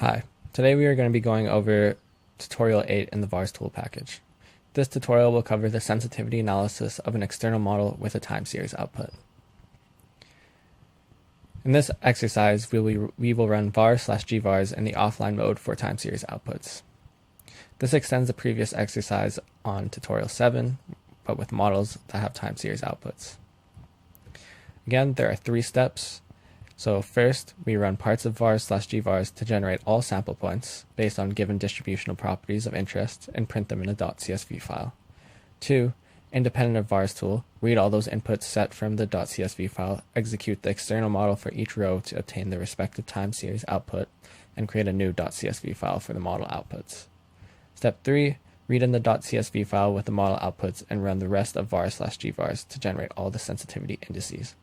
Hi, today we are going to be going over tutorial 8 in the VARS-TOOL package. This tutorial will cover the sensitivity analysis of an external model with a time series output. In this exercise, we will run VARS/G-VARS in the offline mode for time series outputs. This extends the previous exercise on tutorial 7, but with models that have time series outputs. Again, there are 3 steps. So first, we run parts of VARS/G-VARS to generate all sample points based on given distributional properties of interest and print them in a .csv file. 2, independent of VARS-TOOL, read all those inputs set from the .csv file, execute the external model for each row to obtain the respective time series output, and create a new .csv file for the model outputs. Step 3, read in the .csv file with the model outputs and run the rest of VARS/G-VARS to generate all the sensitivity indices.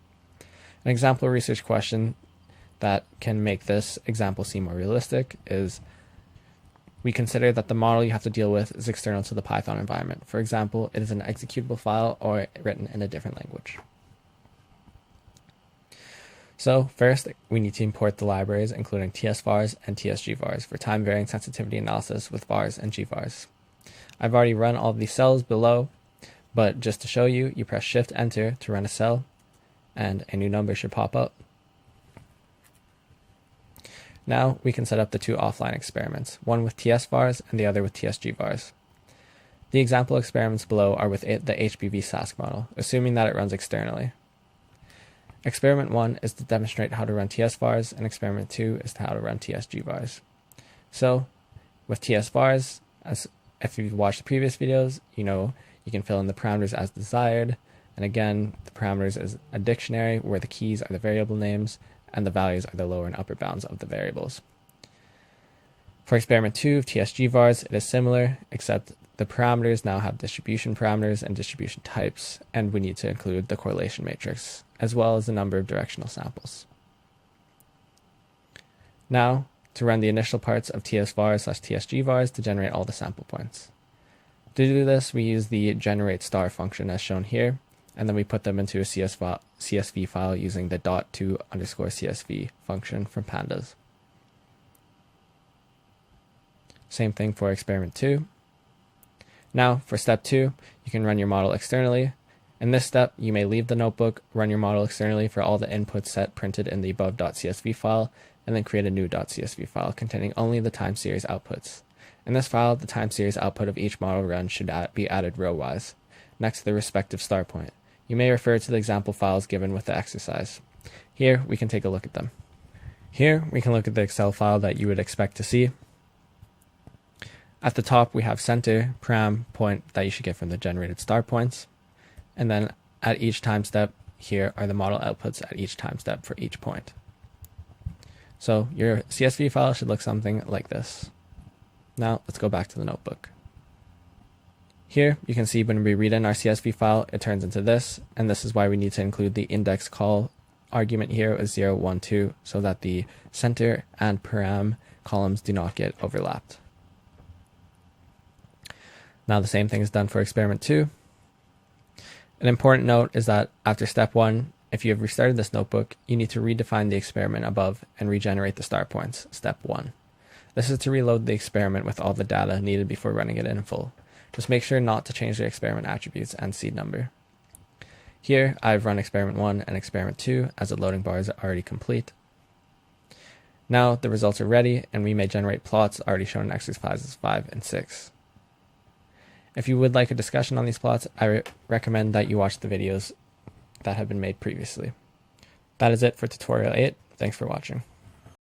An example research question that can make this example seem more realistic is we consider that the model you have to deal with is external to the Python environment. For example, it is an executable file or written in a different language. So first, we need to import the libraries including TS-VARS and TS-G-VARS for time-varying sensitivity analysis with VARS and G-VARS. I've already run all of these cells below, but just to show you, you press Shift-Enter to run a cell, and a new number should pop up. Now we can set up the 2 offline experiments, one with TS-VARS and the other with TS-G-VARS. The example experiments below are with the HBV Sask model, assuming that it runs externally. Experiment 1 is to demonstrate how to run TS-VARS, and experiment 2 is how to run TS-G-VARS. So with TS-VARS, as if you've watched the previous videos, you know you can fill in the parameters as desired. And again, the parameters is a dictionary where the keys are the variable names and the values are the lower and upper bounds of the variables. For experiment 2 of TS-G-VARS, it is similar, except the parameters now have distribution parameters and distribution types, and we need to include the correlation matrix, as well as the number of directional samples. Now, to run the initial parts of TS-VARS/TS-G-VARS to generate all the sample points. To do this, we use the generate star function as shown here, and then we put them into a CSV file using the .to_CSV function from pandas. Same thing for experiment 2. Now, for step 2, you can run your model externally. In this step, you may leave the notebook, run your model externally for all the inputs set printed in the above .csv file, and then create a new .csv file containing only the time series outputs. In this file, the time series output of each model run should be added row-wise, next to the respective start point. You may refer to the example files given with the exercise. Here, we can take a look at them. Here, we can look at the Excel file that you would expect to see. At the top, we have center, param, point that you should get from the generated start points. And then at each time step, here are the model outputs at each time step for each point. So your CSV file should look something like this. Now, let's go back to the notebook. Here, you can see when we read in our CSV file, it turns into this, and this is why we need to include the index call argument here as 0, 1, 2, so that the center and param columns do not get overlapped. Now the same thing is done for experiment 2. An important note is that after step 1, if you have restarted this notebook, you need to redefine the experiment above and regenerate the start points, step 1. This is to reload the experiment with all the data needed before running it in full. Just make sure not to change the experiment attributes and seed number. Here, I've run experiment 1 and experiment 2 as the loading bars are already complete. Now the results are ready, and we may generate plots already shown in exercises 5 and 6. If you would like a discussion on these plots, I recommend that you watch the videos that have been made previously. That is it for tutorial 8. Thanks for watching.